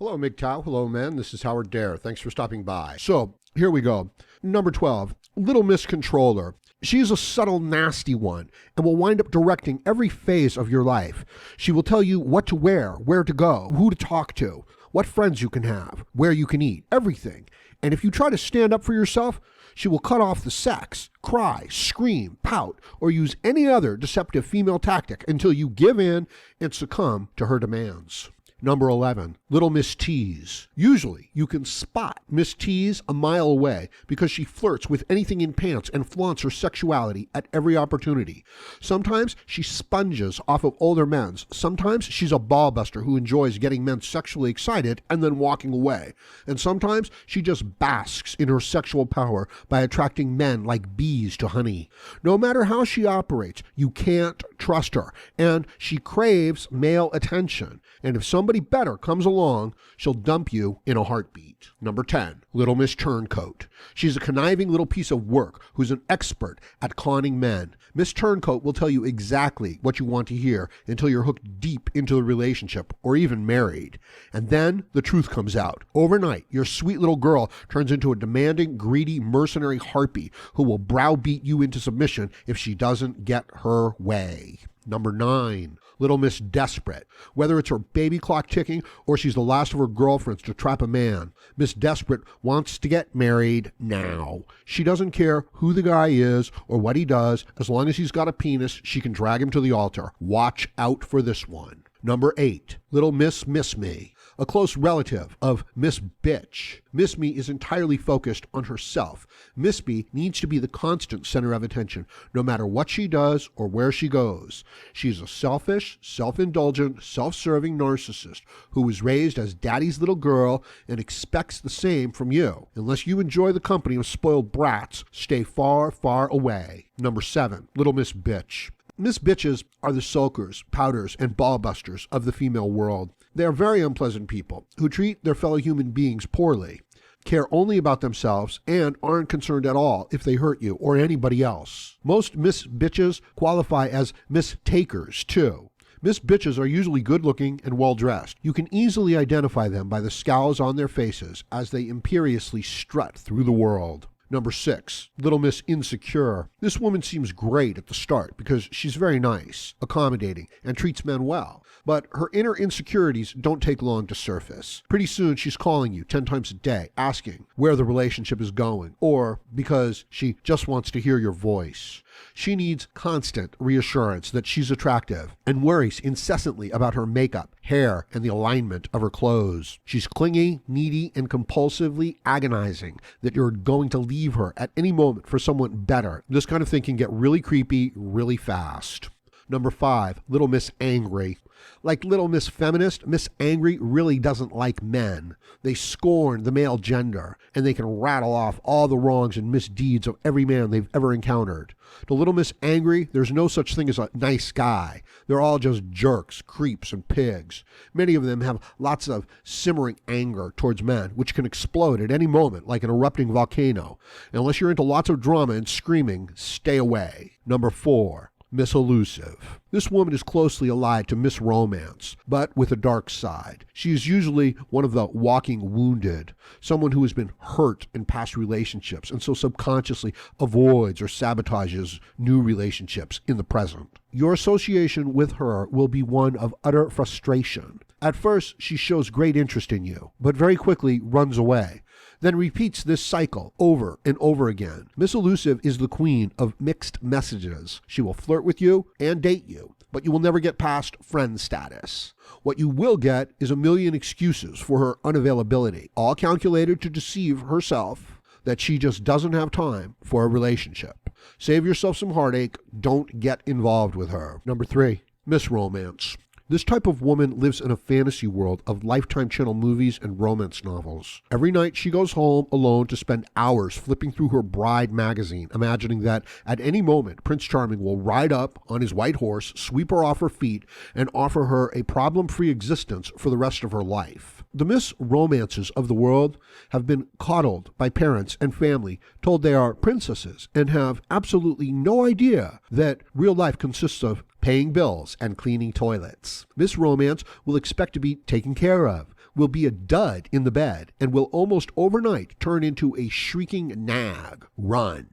Hello, MGTOW. Hello, men. This is Howard Dare. Thanks for stopping by. So, here we go. Number 12, Little Miss Controller. She's a subtle, nasty one and will wind up directing every phase of your life. She will tell you what to wear, where to go, who to talk to, what friends you can have, where you can eat, everything. And if you try to stand up for yourself, she will cut off the sex, cry, scream, pout, or use any other deceptive female tactic until you give in and succumb to her demands. Number 11, Little Miss Tease. Usually, you can spot Miss Tease a mile away because she flirts with anything in pants and flaunts her sexuality at every opportunity. Sometimes she sponges off of older men. Sometimes she's a ball buster who enjoys getting men sexually excited and then walking away. And sometimes she just basks in her sexual power by attracting men like bees to honey. No matter how she operates, you can't trust her, and she craves male attention. And if somebody better comes along, she'll dump you in a heartbeat. Number 10, Little Miss Turncoat. She's a conniving little piece of work who's an expert at conning men. Miss Turncoat will tell you exactly what you want to hear until you're hooked deep into the relationship or even married. And then the truth comes out. Overnight, your sweet little girl turns into a demanding, greedy, mercenary harpy who will browbeat you into submission if she doesn't get her way. Number 9, Little Miss Desperate. Whether it's her baby clock ticking or she's the last of her girlfriends to trap a man, Miss Desperate wants to get married now. She doesn't care who the guy is or what he does. As long as he's got a penis, she can drag him to the altar. Watch out for this one. Number 8, Little Miss Me. A close relative of Miss Bitch. Miss Me is entirely focused on herself. Miss Me needs to be the constant center of attention, no matter what she does or where she goes. She's a selfish, self-indulgent, self-serving narcissist who was raised as daddy's little girl and expects the same from you. Unless you enjoy the company of spoiled brats, stay far, far away. Number 7, Little Miss Bitch. Miss Bitches are the sulkers, pouters, and ballbusters of the female world. They are very unpleasant people who treat their fellow human beings poorly, care only about themselves, and aren't concerned at all if they hurt you or anybody else. Most Miss Bitches qualify as Miss Takers, too. Miss Bitches are usually good-looking and well-dressed. You can easily identify them by the scowls on their faces as they imperiously strut through the world. Number 6, Little Miss Insecure. This woman seems great at the start because she's very nice, accommodating, and treats men well. But her inner insecurities don't take long to surface. Pretty soon she's calling you 10 times a day, asking where the relationship is going, or because she just wants to hear your voice. She needs constant reassurance that she's attractive and worries incessantly about her makeup, hair, and the alignment of her clothes. She's clingy, needy, and compulsively agonizing that you're going to leave her at any moment for someone better. This kind of thing can get really creepy really fast. Number 5, Little Miss Angry. Like Little Miss Feminist, Miss Angry really doesn't like men. They scorn the male gender, and they can rattle off all the wrongs and misdeeds of every man they've ever encountered. To Little Miss Angry, there's no such thing as a nice guy. They're all just jerks, creeps, and pigs. Many of them have lots of simmering anger towards men, which can explode at any moment like an erupting volcano. Unless you're into lots of drama and screaming, stay away. Number 4, Miss Elusive. This woman is closely allied to Miss Romance, but with a dark side. She is usually one of the walking wounded, someone who has been hurt in past relationships and so subconsciously avoids or sabotages new relationships in the present. Your association with her will be one of utter frustration. At first, she shows great interest in you, but very quickly runs away, then repeats this cycle over and over again. Miss Elusive is the queen of mixed messages. She will flirt with you and date you, but you will never get past friend status. What you will get is a million excuses for her unavailability, all calculated to deceive herself that she just doesn't have time for a relationship. Save yourself some heartache. Don't get involved with her. Number 3, Miss Romance. This type of woman lives in a fantasy world of Lifetime Channel movies and romance novels. Every night she goes home alone to spend hours flipping through her Bride magazine, imagining that at any moment Prince Charming will ride up on his white horse, sweep her off her feet, and offer her a problem-free existence for the rest of her life. The Miss Romances of the world have been coddled by parents and family, told they are princesses, and have absolutely no idea that real life consists of paying bills and cleaning toilets. Miss Romance will expect to be taken care of, will be a dud in the bed and will almost overnight turn into a shrieking nag. Run.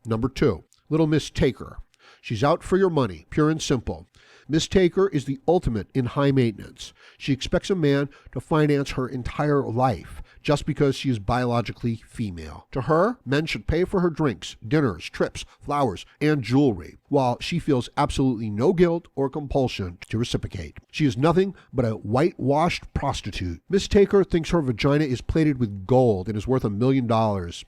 Number 2, Little Miss Taker. She's out for your money, pure and simple. Miss Taker is the ultimate in high maintenance. She expects a man to finance her entire life just because she is biologically female. To her, men should pay for her drinks, dinners, trips, flowers, and jewelry, while she feels absolutely no guilt or compulsion to reciprocate. She is nothing but a whitewashed prostitute. Miss Taker thinks her vagina is plated with gold and is worth $1 million.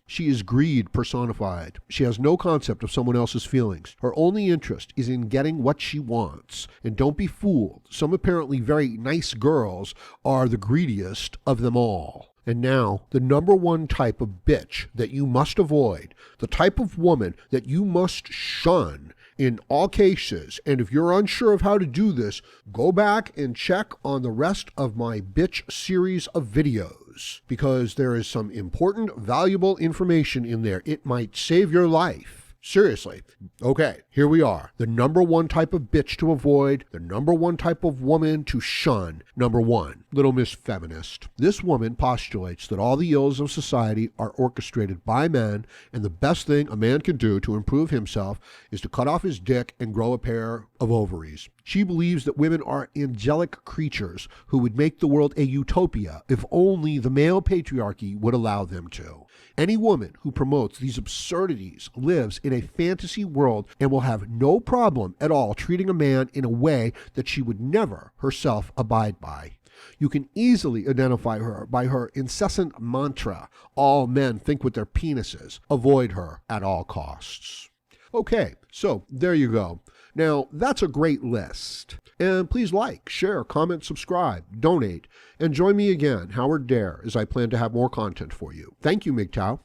She is greed personified. She has no concept of someone else's feelings. Her only interest is in getting what she wants. And don't be fooled. Some apparently very nice girls are the greediest of them all. And now, the number 1 type of bitch that you must avoid, the type of woman that you must shun in all cases. And if you're unsure of how to do this, go back and check on the rest of my bitch series of videos, because there is some important, valuable information in there. It might save your life. Seriously. Okay, here we are. The number 1 type of bitch to avoid, the number 1 type of woman to shun. Number 1, Little Miss Feminist. This woman postulates that all the ills of society are orchestrated by men, and the best thing a man can do to improve himself is to cut off his dick and grow a pair of ovaries. She believes that women are angelic creatures who would make the world a utopia if only the male patriarchy would allow them to. Any woman who promotes these absurdities lives in a fantasy world and will have no problem at all treating a man in a way that she would never herself abide by. You can easily identify her by her incessant mantra, all men think with their penises. Avoid her at all costs. Okay, so there you go. Now, that's a great list. And please like, share, comment, subscribe, donate, and join me again, Howard Dare, as I plan to have more content for you. Thank you, MGTOW.